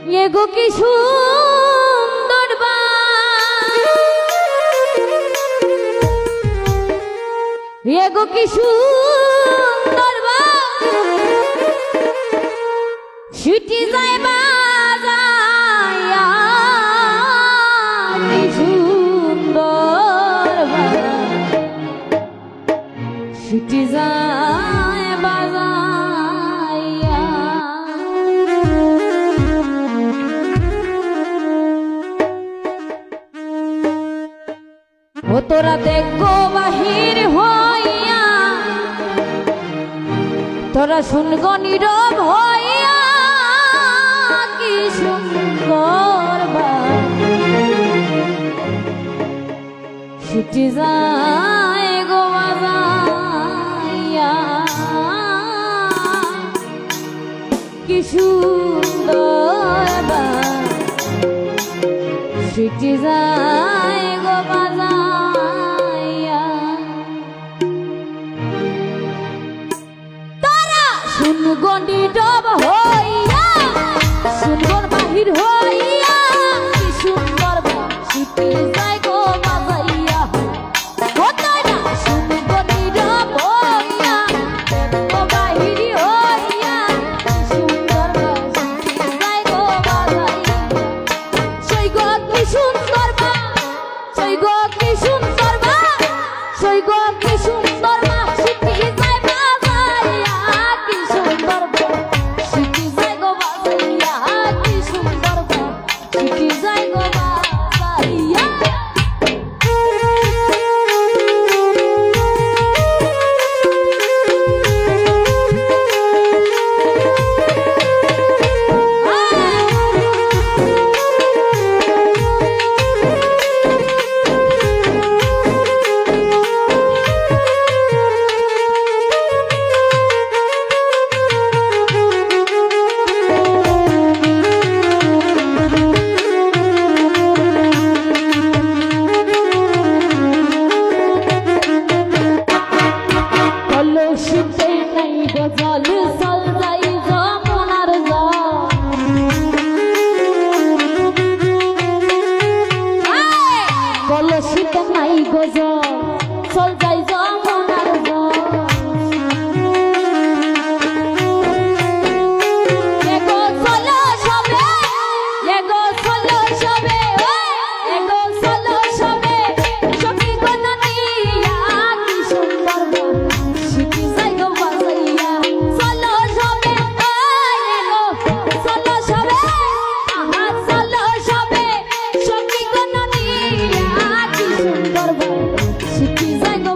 এগো কি সুন্দর এগো কি সুন্দর ছুটি যায় বাজাইয়া কি সুন্দর ছুটি যায় বাজাইয়া ও তোরা দেখো বাহির হইয়া তোরা শুনগো নীরব হইয়া কি সুন্দর ছুটি যায় গো বাজাইয়া কি সুন্দর ছুটি যায় গো বাজাইয়া তারা শুনগো নীরব হইয়া শুনগো বাহির হইয়া কি সুন্দর ছুটি যায় গো বাজাইয়া ও তারা শুনগো নীরব হইয়া ও বাহির হইয়া কি সুন্দর ছুটি যায় গো বাজাইয়া সই গো কি সুন্দর সই গো কি সুন্দর সই গো কি সুন্দর ছুটি যায় বাজাইয়া কি সুন্দর ছুটি যায় গো বাজাইয়া কি সুন্দর ছুটি যায় গো বাজাইয়া কলসিতে নাই গজ চল যাই যমুনার এগো চলো সবে এগো চলো সবে এগো চলো সবে সখী কোনা নিয়া কি সুন্দর ছুটি যায় গো বাজাইয়া চলো সবে এগো চলো সবে আহা চলো সবে সখী কোনা নিয়া কি সুন্দর ছুটি যায় গো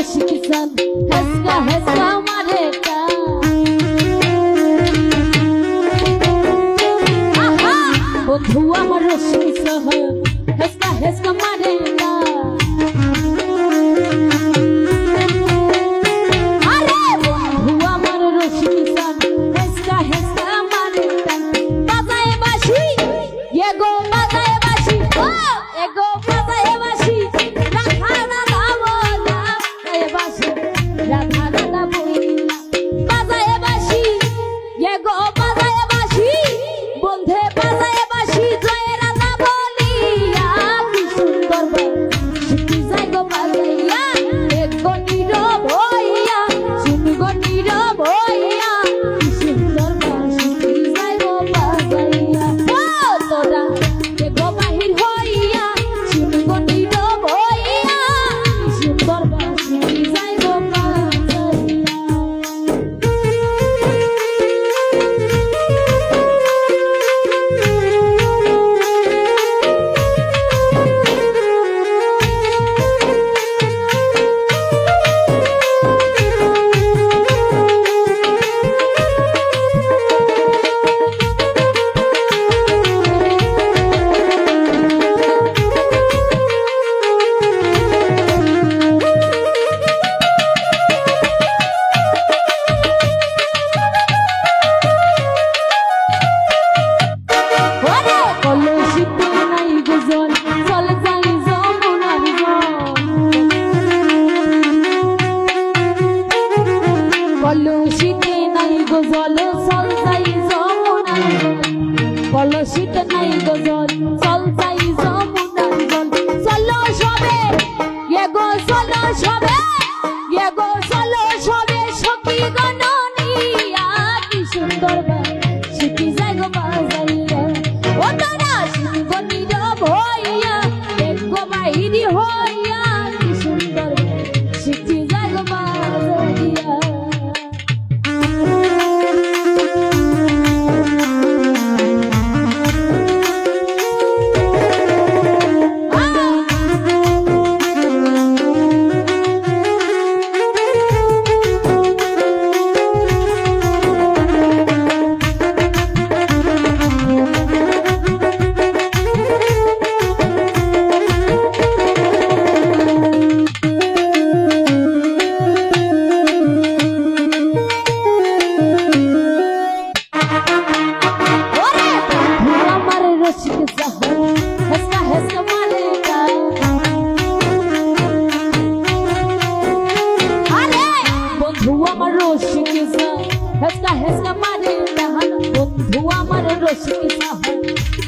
রসিক চাল হেসকা হেসকা মারে টান বন্ধু আমার রসিক চাল হেসকা হেসকা মারে টান আরে বন্ধু আমার রসিক চাল হেসকা হেসকা মারে টান বাজায় বাঁশি এগো বাজায় বাঁশি ও এগো বাজায় বাঁশি রাধা রাধা বলা বাঁশি রাধা রাধা বলা বাজায় বাঁশি এগো বাজায় বাঁশি বন্ধে বাজায় বাঁশি জয় রাধা বলিয়া কি সুন্দর শিখি যাই গো বাজাইয়া এগো নীরব হইয়া শুন গো নীরব হইয়া কি সুন্দর শিখি যাই গো বাজাইয়া ও তোরা এগো বাহির হইয়া শুন গো নীরব হইয়া কি সুন্দর শিখি যাই গো বাজাইয়া কলসিতে নাই গো জল চল যাই যমুনার কলসিতে নাই গো জল চল যাই যমুনার জল চলো সবে এগো চলো সবে এগো চলো সবে সখী গণনিয়া কি সুন্দর শিখি যাই গো বাজাইয়া ও তারা শুনব নীরব হইয়া এগো বাহিরি হইয়া কি সুন্দর শিখি যাই গো বাজাইয়া হেসকা হেসকা মারে টান বন্ধু আমার রসিক চাল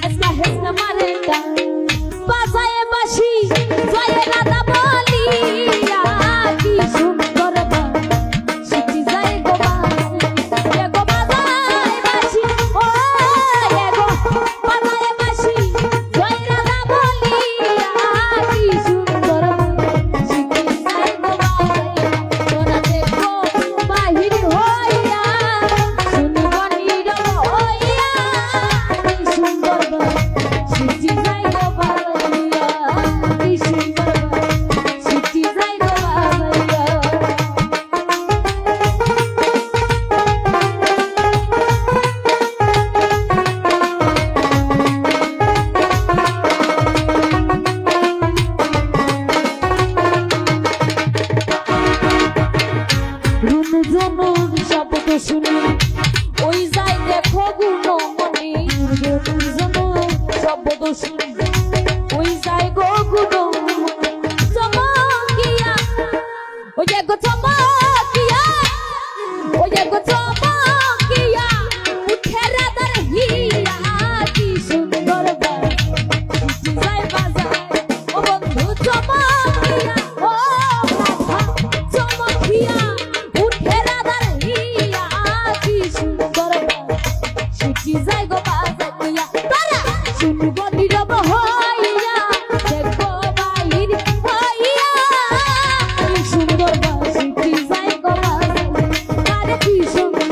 হেসকা হেসকা মারে টান বাজায় বাঁশি জয় রাধা বলিয়া কি সুন্দর শিখি যাই গো এগো বাজায় বাঁশি ও এগো বাজায় বাঁশি জয় রাধা বলিয়া কি সুন্দর শিখি যাই গো তোরা দেখো বাহির হইয়া শব্দ শুনি ওই যাই দেখো গুণমণি শব্দ শুনি ওই যাই গো গুণমণি চমকিয়া ওই গো চমকিয়া ওই গো চমকিয়া উঠে রাধার হিয়া কি সুন্দর যাই বাজায় ও বন্ধু চমকিয়া ও রাধা চমকিয়া উঠে রাধার হিয়া কি সুন্দর শিখি যাই গো বাজাইয়া তারা শুনব নীরব হইয়া দেখো বাহির হইয়া কি সুন্দর শিখি যাই গো বাজাইয়া আরে কি সুন্দর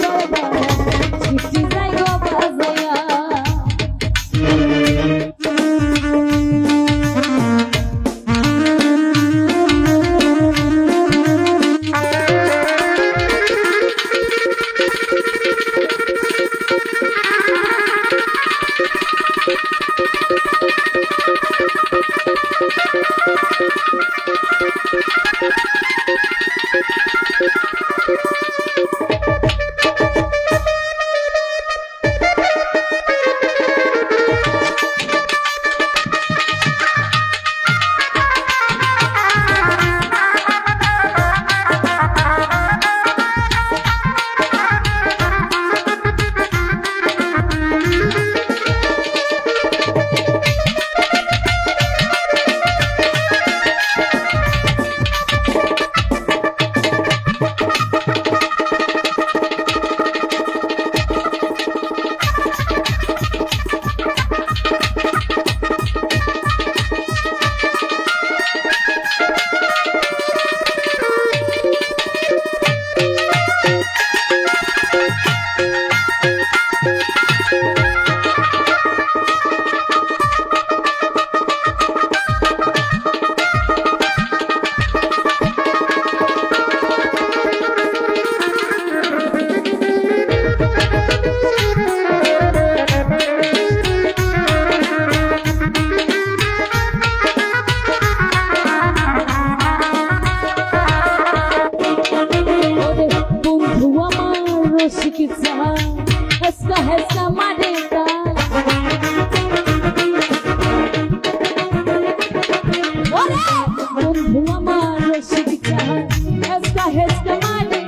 হেসকা হেসকা মারে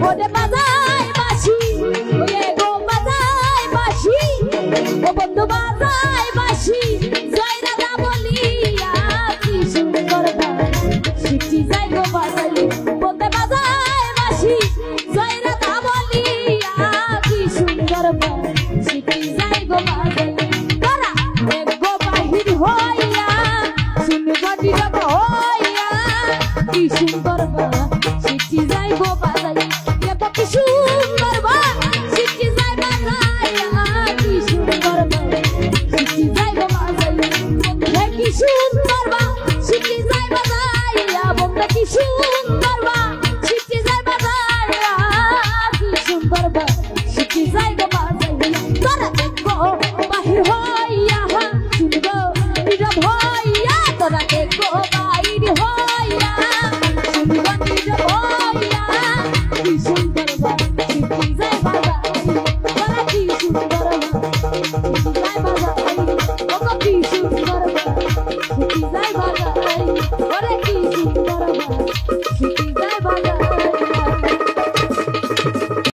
ওরে বাজায় বাঁশি এ গো বাজায় বাঁশি ও বন্ধু বাজায় বাঁশি